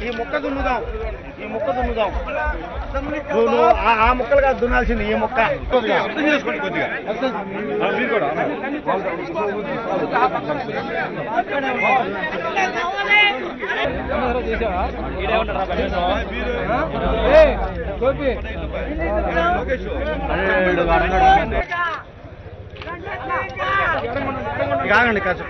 ఈ మొక్క దున్నుదాం నువ్వు ఆ మొక్కలుగా దున్నాల్సింది ఈ మొక్క చేసుకోండి కొద్దిగా మీరు కూడా ఆగండి కాస్త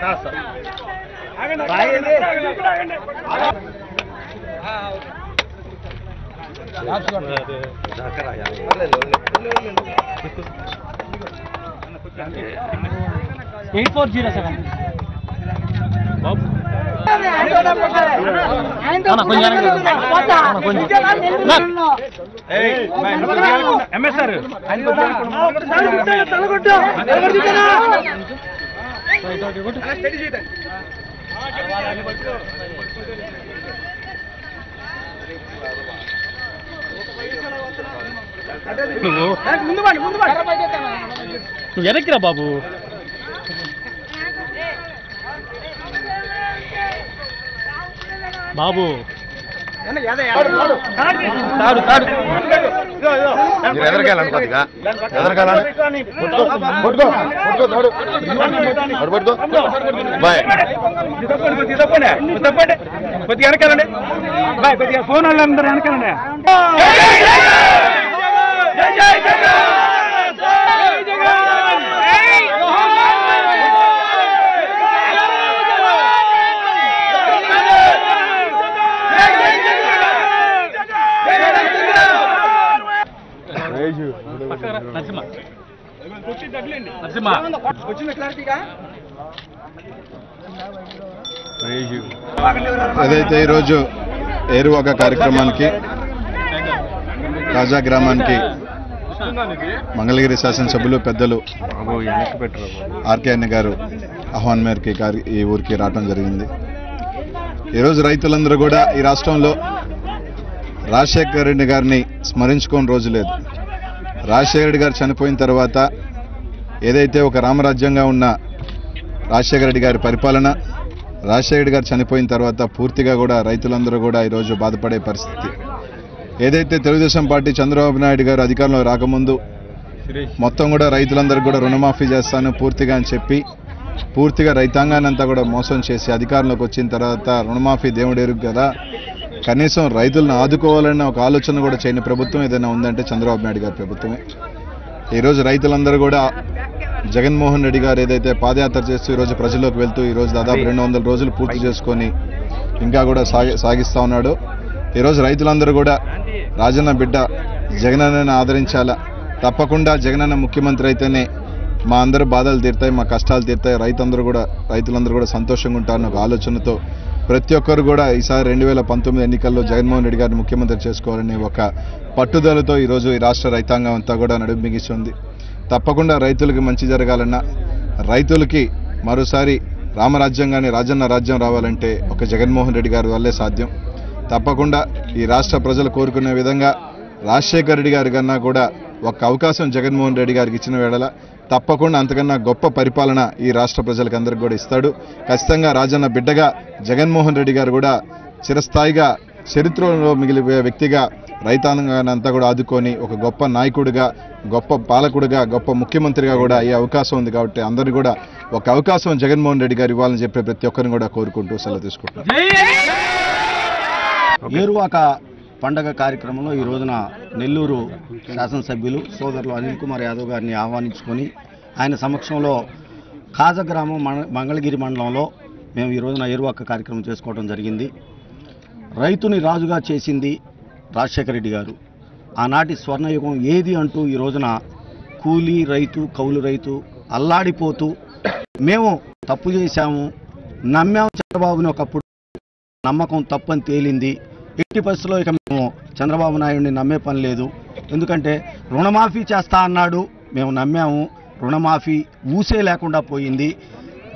నువ్వు ఎరక్కిరా బాబు. బాబు ఎదరకాలండి కొద్దిగా కొద్దిగా వెనకాలండి కొద్దిగా ఫోన్ వాళ్ళు అందరూ వెనకాలండి. ఏదైతే ఈరోజు ఏరువాక కార్యక్రమానికి రాజా గ్రామానికి మంగళగిరి శాసనసభ్యులు పెద్దలు ఆర్కే అన్న గారు ఆహ్వాన్ మేరకు ఈ ఊరికి రావడం జరిగింది. ఈరోజు రైతులందరూ కూడా ఈ రాష్ట్రంలో రాజశేఖర రెడ్డి గారిని స్మరించుకోని రోజు లేదు. రాజశేఖర రెడ్డి గారు చనిపోయిన తర్వాత ఏదైతే ఒక రామరాజ్యంగా ఉన్న రాజశేఖర రెడ్డి గారి పరిపాలన, రాజశేఖర రెడ్డి గారు చనిపోయిన తర్వాత పూర్తిగా కూడా రైతులందరూ కూడా ఈరోజు బాధపడే పరిస్థితి. ఏదైతే తెలుగుదేశం పార్టీ చంద్రబాబు నాయుడు గారు అధికారంలో రాకముందు మొత్తం కూడా రైతులందరికీ కూడా రుణమాఫీ చేస్తాను పూర్తిగా అని చెప్పి పూర్తిగా రైతాంగాన్ని అంతా కూడా మోసం చేసి అధికారంలోకి వచ్చిన తర్వాత రుణమాఫీ దేవుడెరుగు కదా, కనీసం రైతులను ఆదుకోవాలన్న ఒక ఆలోచన కూడా చేయని ప్రభుత్వం ఏదైనా ఉందంటే చంద్రబాబు నాయుడు గారి ప్రభుత్వమే. ఈరోజు రైతులందరూ కూడా జగన్మోహన్ రెడ్డి గారు ఏదైతే పాదయాత్ర చేస్తూ ఈరోజు ప్రజల్లోకి వెళ్తూ ఈరోజు దాదాపు 200 రోజులు పూర్తి చేసుకొని ఇంకా కూడా సాగిస్తూ ఉన్నాడు. ఈరోజు రైతులందరూ కూడా రాజన్న బిడ్డ జగనన్నను ఆదరించాలా, తప్పకుండా జగనన్న ముఖ్యమంత్రి అయితేనే మా అందరూ బాధలు తీరుతాయి, మా కష్టాలు తీరుతాయి, రైతులందరూ కూడా సంతోషంగా ఉంటారన్న ఒక ఆలోచనతో ప్రతి ఒక్కరు కూడా ఈసారి 2019 ఎన్నికల్లో జగన్మోహన్ రెడ్డి గారిని ముఖ్యమంత్రి చేసుకోవాలని ఒక పట్టుదలతో ఈరోజు ఈ రాష్ట్ర రైతాంగం అంతా కూడా నడుమిగిస్తుంది. తప్పకుండా రైతులకి మంచి జరగాలన్నా, రైతులకి మరోసారి రామరాజ్యంగానే రాజన్న రాజ్యం రావాలంటే ఒక జగన్మోహన్ రెడ్డి గారి వల్లే సాధ్యం. తప్పకుండా ఈ రాష్ట్ర ప్రజలు కోరుకునే విధంగా రాజశేఖర రెడ్డి గారి కన్నా కూడా ఒక అవకాశం జగన్మోహన్ రెడ్డి గారికి ఇచ్చిన వేళ తప్పకుండా అంతకన్నా గొప్ప పరిపాలన ఈ రాష్ట్ర ప్రజలకు అందరికీ కూడా ఇస్తాడు. ఖచ్చితంగా రాజన్న బిడ్డగా జగన్మోహన్ రెడ్డి గారు కూడా చిరస్థాయిగా చరిత్రలో మిగిలిపోయే వ్యక్తిగా రైతాంగాన్ని అంతా కూడా ఆదుకొని ఒక గొప్ప నాయకుడిగా, గొప్ప పాలకుడిగా, గొప్ప ముఖ్యమంత్రిగా కూడా అయ్యే అవకాశం ఉంది. కాబట్టి అందరినీ కూడా ఒక అవకాశం జగన్మోహన్ రెడ్డి గారు ఇవ్వాలని చెప్పి ప్రతి ఒక్కరిని కూడా కోరుకుంటూ సెలవు తీసుకుంటున్నాను. ఏరువాక పండగ కార్యక్రమంలో ఈ రోజున నెల్లూరు శాసనసభ్యులు సోదరులు అనిల్ కుమార్ యాదవ్ గారిని ఆహ్వానించుకొని ఆయన సమక్షంలో కాజగ్రామం మంగళగిరి మండలంలో మేము ఈ రోజున ఏరువాక కార్యక్రమం చేసుకోవడం జరిగింది. రైతుని రాజుగా చేసింది రాజశేఖర రెడ్డి గారు. ఆనాటి స్వర్ణయుగం ఏది అంటూ ఈ రోజున కూలీ రైతు, కౌలు రైతు అల్లాడిపోతూ మేము తప్పు చేశాము, నమ్మాము చంద్రబాబుని, ఒకప్పుడు నమ్మకం తప్పని తేలింది, ఎట్టి పరిస్థితుల్లో ఇక మేము చంద్రబాబు నాయుడిని నమ్మే పని లేదు, ఎందుకంటే రుణమాఫీ చేస్తా అన్నాడు, మేము నమ్మాము, రుణమాఫీ ఊసే లేకుండా పోయింది.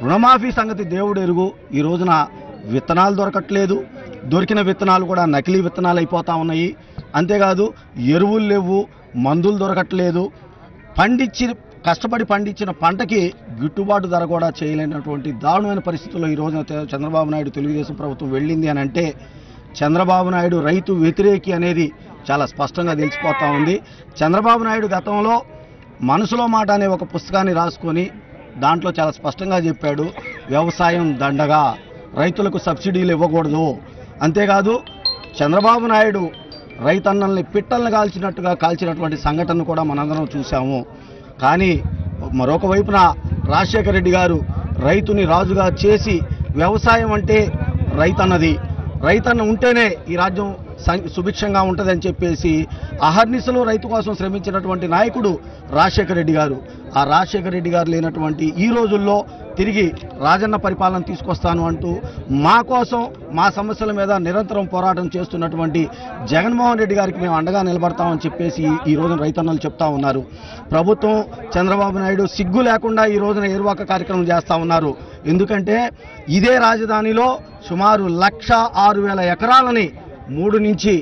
రుణమాఫీ సంగతి దేవుడు ఎరుగు. ఈ రోజున విత్తనాలు దొరకట్లేదు, దొరికిన విత్తనాలు కూడా నకిలీ విత్తనాలు అయిపోతూ ఉన్నాయి. అంతేకాదు ఎరువులు లేవు, మందులు దొరకట్లేదు, పండించి కష్టపడి పండించిన పంటకి గిట్టుబాటు ధర కూడా చేయలేనటువంటి దారుణమైన పరిస్థితుల్లో ఈ రోజున చంద్రబాబు నాయుడు తెలుగుదేశం ప్రభుత్వం వెళ్ళింది అని అంటే చంద్రబాబు నాయుడు రైతు వ్యతిరేకి అనేది చాలా స్పష్టంగా తెలిసిపోతూ ఉంది. చంద్రబాబు నాయుడు గతంలో మనసులో మాట అనే ఒక పుస్తకాన్ని రాసుకొని దాంట్లో చాలా స్పష్టంగా చెప్పాడు, వ్యవసాయం దండగా, రైతులకు సబ్సిడీలు ఇవ్వకూడదు. అంతేకాదు చంద్రబాబు నాయుడు రైతన్నల్ని పిట్టల్ని కాల్చినటువంటి సంఘటన కూడా మనందరం చూసాము. కానీ మరొక వైపున రాజశేఖర రెడ్డి గారు రైతుని రాజుగా చేసి వ్యవసాయం అంటే రైతన్నది, రైతన్న ఉంటేనే ఈ రాజ్యం సుభిక్షంగా ఉంటుందని చెప్పేసి అహర్నిశలు రైతు కోసం శ్రమించినటువంటి నాయకుడు రాజశేఖర రెడ్డి గారు. ఆ రాజశేఖర రెడ్డి గారు లేనటువంటి ఈ రోజుల్లో తిరిగి రాజన్న పరిపాలన తీసుకొస్తాను అంటూ మా కోసం మా సమస్యల మీద నిరంతరం పోరాటం చేస్తున్నటువంటి జగన్మోహన్ రెడ్డి గారికి మేము అండగా నిలబడతామని చెప్పేసి ఈ రోజున రైతన్నలు చెప్తా ఉన్నారు. ప్రభుత్వం చంద్రబాబు నాయుడు సిగ్గు లేకుండా ఈ రోజున ఏరువాక కార్యక్రమం చేస్తూ ఉన్నారు. ఎందుకంటే ఇదే రాజధానిలో సుమారు 1,06,000 ఎకరాలని 3 నుంచి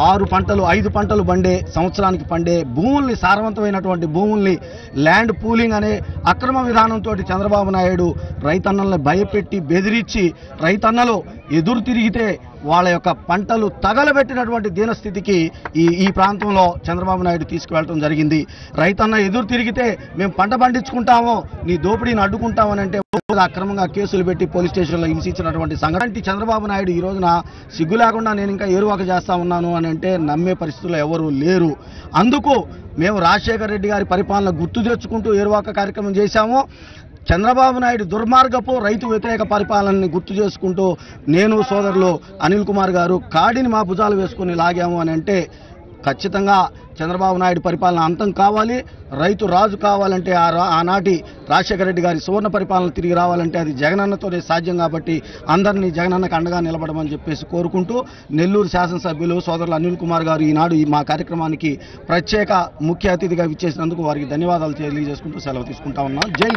6 పంటలు 5 పంటలు పండే సంవత్సరానికి పండే భూముల్ని, సారవంతమైనటువంటి భూముల్ని ల్యాండ్ పూలింగ్ అనే అక్రమ విధానంతో చంద్రబాబు నాయుడు రైతన్నల్ని భయపెట్టి బెదిరించి రైతన్నలు ఎదురు తిరిగితే వాళ్ళ యొక్క పంటలు తగలబెట్టినటువంటి దీనస్థితికి ఈ ప్రాంతంలో చంద్రబాబు నాయుడు తీసుకువెళ్ళడం జరిగింది. రైతన్న ఎదురు తిరిగితే మేము పంట పండించుకుంటాము, నీ దోపిడీని అడ్డుకుంటామని అంటే అక్రమంగా కేసులు పెట్టి పోలీస్ స్టేషన్లో హింసించినటువంటి సంఘటన చంద్రబాబు నాయుడు ఈ రోజున సిగ్గు లేకుండా నేను ఇంకా ఏరువాక చేస్తా ఉన్నాను అని అంటే నమ్మే పరిస్థితుల్లో ఎవరు లేరు. అందుకు మేము రాజశేఖర రెడ్డి గారి పరిపాలన గుర్తు తెచ్చుకుంటూ ఏరువాక కార్యక్రమం చేశాము. చంద్రబాబు నాయుడు దుర్మార్గపు రైతు వ్యతిరేక పరిపాలనని గుర్తు చేసుకుంటూ నేను సోదరులు అనిల్ కుమార్ గారు కాడిని మా భుజాలు వేసుకుని లాగాము అని అంటే ఖచ్చితంగా చంద్రబాబు నాయుడు పరిపాలన అంతం కావాలి. రైతు రాజు కావాలంటే ఆనాటి రాజశేఖర రెడ్డి గారి సువర్ణ పరిపాలన తిరిగి రావాలంటే అది జగనన్నతోనే సాధ్యం. కాబట్టి అందరినీ జగనన్నకు అండగా నిలబడమని చెప్పేసి కోరుకుంటూ నెల్లూరు శాసనసభ్యులు సోదరులు అనిల్ కుమార్ గారు ఈనాడు మా కార్యక్రమానికి ప్రత్యేక ముఖ్య అతిథిగా విచ్చేసినందుకు వారికి ధన్యవాదాలు తెలియజేసుకుంటూ సెలవు తీసుకుంటా ఉన్నాం. జై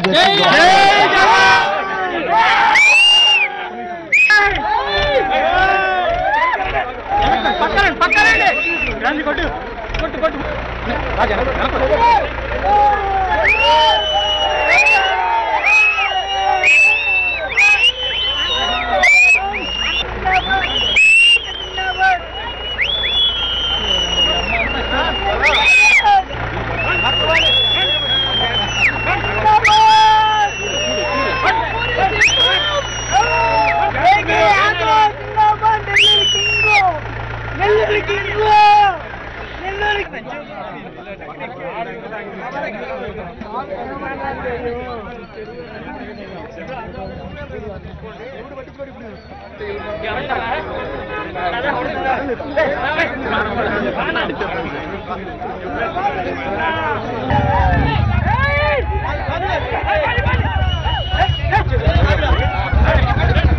Hey!